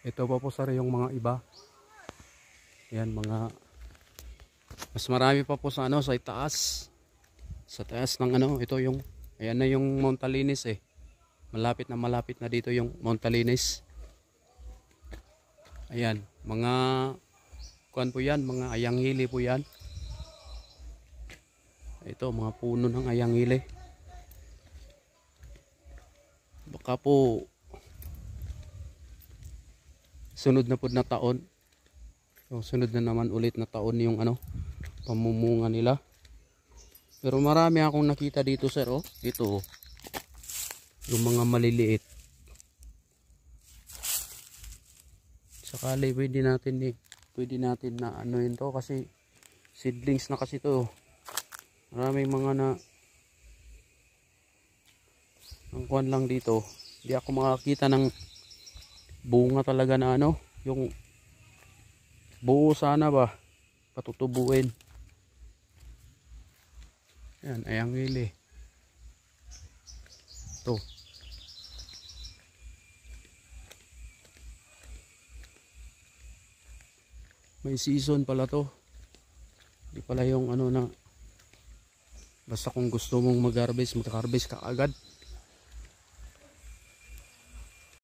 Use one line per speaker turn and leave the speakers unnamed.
Ito pa po sir yung mga iba. Yan mga mas marami pa po sa ano sa itaas. Sa taas ng ano, ito yung ayan na yung Mount Talinis eh. Malapit na dito yung Mount Talinis. Ayan, mga kuan po yan, mga ayang-hili po yan. Ito, mga puno ng ayang-hili. Baka po sunod na po na taon. So, sunod na naman ulit na taon yung ano, pamumunga nila. Pero marami akong nakita dito sir, oh. Ito, oh. Yung mga maliliit. Sakali pwede natin na ano yun to kasi seedlings na kasi to. Maraming mga na ang kuwan lang dito. Hindi ako makakita ng bunga talaga na ano, yung buo sana ba patutubuin. Ayan, ayang-hili. Ito. May season pala to. Hindi pala yung ano na basta kung gusto mong mag-harvest ka agad.